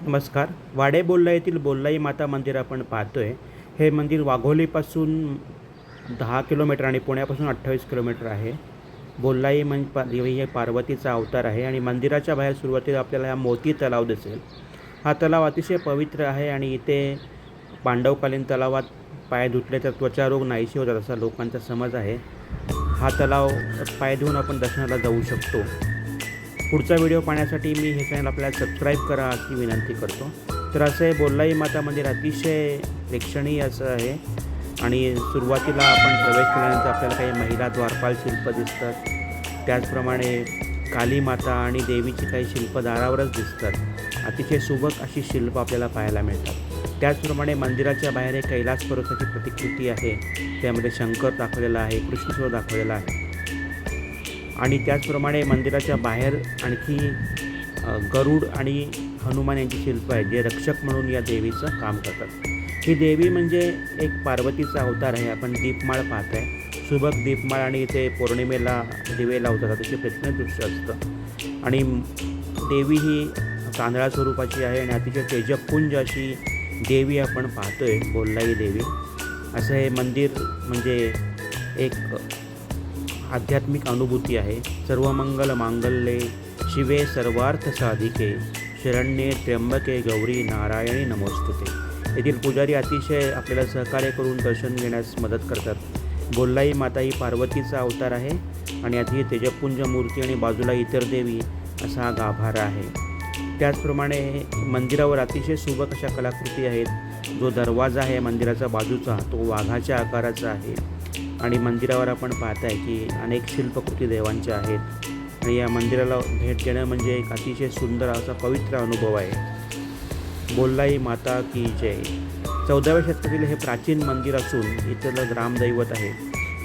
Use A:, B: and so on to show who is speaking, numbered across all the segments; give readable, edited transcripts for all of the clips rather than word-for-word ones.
A: नमस्कार. वाडे बोल्ला येथील बोल्लाई माता मंदिर आपण पाहतोय. हे मंदिर वाघोलीपासून 10 किलोमीटर आणि पुण्यापासून 28 किलोमीटर आहे. बोल्लाई देवी हे पार्वतीचा अवतार आहे आणि मंदिराच्या बाहेर सुरुवातीला आपल्याला हा मोती तलाव दिसेल. हा तलाव अतिशय पवित्र आहे आणि इथे पांडवकालीन तलावात पाय धुतले तर त्वचारोग नाहीसे होतात असा लोकांचा समज आहे. हा तलाव पाय धुवून आपण दर्शनाला जाऊ शकतो. पुढचा व्हिडिओ पाहण्यासाठी मी हे चॅनल आपल्याला सबस्क्राईब करा अशी विनंती करतो. तर असं हे बोल्लाई माता मंदिर अतिशय प्रेक्षणीय असं आहे आणि सुरुवातीला आपण प्रवेश केल्यानंतर आपल्याला काही महिला द्वारपाल शिल्प दिसतात. त्याचप्रमाणे काली माता आणि देवीची काही शिल्प दारावरच दिसतात. अतिशय सुबक अशी शिल्प आपल्याला पाहायला मिळतात. त्याचप्रमाणे मंदिराच्या बाहेर एक कैलास पर्वताची प्रतिकृती आहे. त्यामध्ये शंकर दाखवलेला आहे, कृष्णसूर दाखवलेला आहे आणि त्याचप्रमाणे मंदिराच्या बाहेर आणखी गरुड आणि हनुमान यांची शिल्प आहेत जे रक्षक म्हणून या देवीचं काम करतात. ही देवी म्हणजे एक पार्वतीचा अवतार आहे. आपण दीपमाळ पाहत आहे, सुबक दीपमाळ आणि इथे पौर्णिमेला दिवे लावतात. अतिशय प्रेक्षणीय दृश्य असतं आणि देवी ही तांदळा स्वरूपाची आहे आणि अतिशय तेजपुंज अशी देवी आपण पाहतोय, बोल्लाई देवी. असं हे मंदिर म्हणजे एक आध्यात्मिक अनुभूती आहे. सर्वमंगल मांगल्ये शिवे सर्वार्थ साधिके शरण्ये त्र्यंबके गौरी नारायणी नमोस्तुते. येथील पुजारी अतिशय आपल्याला सहकार्य करून दर्शन घेण्यास मदत करतात. बोल्लाई माता ही पार्वतीचा अवतार आहे आणि अति तेजपुंज मूर्ती आणि बाजूला इतर देवी असा हा गाभारा आहे. त्याचप्रमाणे मंदिरावर अतिशय सुबक अशा कलाकृती आहेत. जो दरवाजा आहे मंदिराचा बाजूचा तो वाघाच्या आकाराचा आहे आणि मंदिरावर आपण पाहताय की अनेक शिल्पकृती देवांच्या आहेत आणि या मंदिराला भेट देणं म्हणजे एक अतिशय सुंदर असा पवित्र अनुभव आहे. बोल्लाई माता की जय. 14व्या शतकातील हे प्राचीन मंदिर असून इथलं ग्रामदैवत आहे.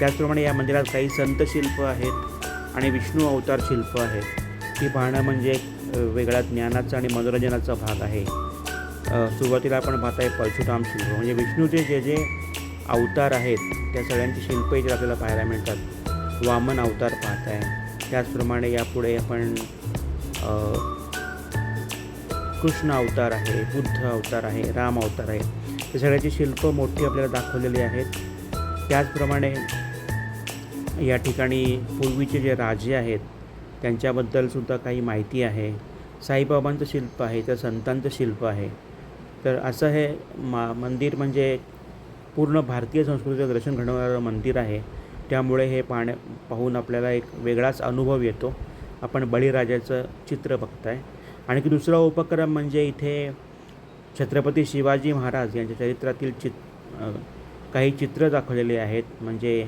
A: त्याचप्रमाणे या मंदिरात काही संत शिल्प आहेत आणि विष्णू अवतार शिल्प आहेत. ती पाहणं म्हणजे वेगळा ज्ञानाचा आणि मनोरंजनाचा भाग आहे. सुरुवातीला आपण पाहताय परशुराम शिल्प म्हणजे विष्णूचे जे जे अवतार आहेत त्या सगळ्यांची शिल्प इथे आपल्याला पाहायला मिळतात. वामन अवतार पाहत आहे. त्याचप्रमाणे यापुढे आपण कृष्ण अवतार आहे, बुद्ध अवतार आहे, राम अवतार आहे. हे सगळ्याची शिल्प मोठी आपल्याला दाखवलेली आहेत. त्याचप्रमाणे या ठिकाणी पूर्वीचे जे राजे आहेत त्यांच्याबद्दलसुद्धा काही माहिती आहे. साईबाबांचं शिल्प आहे, तर संतांचं शिल्प आहे. तर असं हे मंदिर म्हणजे पूर्ण भारतीय संस्कृतीचं दर्शन घडवणारं मंदिर आहे. त्यामुळे हे पाहून आपल्याला एक वेगळाच अनुभव येतो. आपण बळीराजाचं चित्र बघताय. आणखी दुसरा उपक्रम म्हणजे इथे छत्रपती शिवाजी महाराज यांच्या चरित्रातील काही चित्र दाखवलेली आहेत. म्हणजे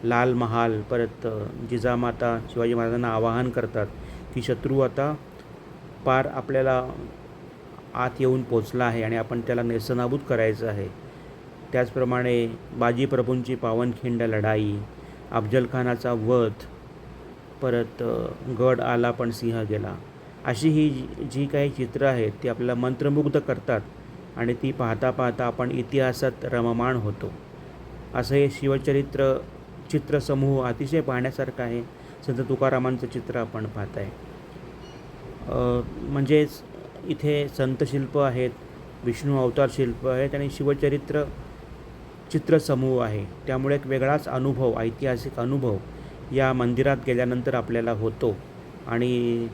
A: लाल महाल, परत जिजामाता शिवाजी महाराजांना आवाहन करतात की शत्रू आता पार आपल्याला आत येऊन पोचला आहे आणि आपण त्याला नेस्तनाबूत करायचं आहे. त्याचप्रमाणे बाजीप्रभूंची पावनखिंड लढाई, अफजलखानाचा वध, परत गड आला पण सिंह गेला, अशी ही जी काही चित्रं आहेत ती आपल्याला मंत्रमुग्ध करतात आणि ती पाहता पाहता आपण इतिहासात रममाण होतो. असं हे शिवचरित्र चित्रसमूह अतिशय पाहण्यासारखं आहे. संत तुकारामांचं चित्र आपण पाहत आहे. म्हणजेच इथे संतशिल्प आहेत, विष्णू अवतार शिल्प आहेत आणि शिवचरित्र चित्रसमूह आहे. त्यामुळे एक वेगळाच अनुभव, ऐतिहासिक अनुभव या मंदिरात गेल्यानंतर आपल्याला होतो आणि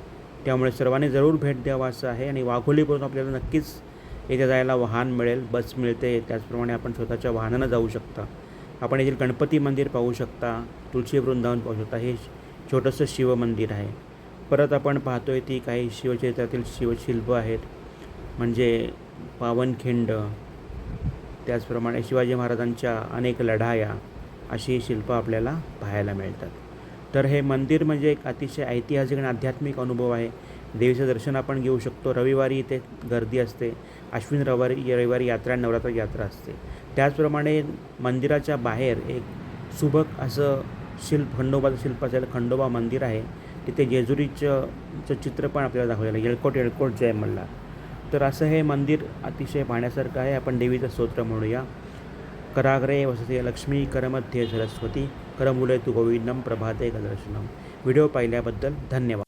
A: त्यामुळे सर्वांनी जरूर भेट द्यावा असं आहे. आणि वाघोलीवरून आपल्याला नक्कीच इथे जायला वाहन मिळेल, बस मिळते. त्याचप्रमाणे आपण स्वतःच्या वाहनानं जाऊ शकता. आपण येथील गणपती मंदिर पाहू शकता, तुळशी वृंदावन पाहू शकता. हे छोटंसं शिवमंदिर आहे. परत आपण पाहतोय ती काही शिवचरित्रातील शिवशिल्प आहेत म्हणजे पावनखिंड, त्याचप्रमाणे शिवाजी महाराजांच्या अनेक लढाया, अशी शिल्प आपल्याला पाहायला मिळतात. तर हे मंदिर म्हणजे एक अतिशय ऐतिहासिक आणि आध्यात्मिक अनुभव आहे. देवीचं दर्शन आपण घेऊ शकतो. रविवारी इथे गर्दी असते. अश्विन रविवारी यात्रा, नवरात्र यात्रा असते. त्याचप्रमाणे मंदिराच्या बाहेर एक सुबक असं खंडोबाचं शिल्प असलेलं खंडोबा मंदिर आहे. तिथे जेजुरीचं चित्र पण आपल्याला दाखवलेलं आहे, येळकोट जय मल्हार. तर असं हे मंदिर अतिशय पाहण्यासारखं आहे. आपण देवीचं स्तोत्र म्हणूया. कराग्रे वसते लक्ष्मी, करमध्ये सरस्वती, करमुले तु गोविंदम, प्रभाते गदर्शनम. व्हिडिओ पाहिल्याबद्दल धन्यवाद.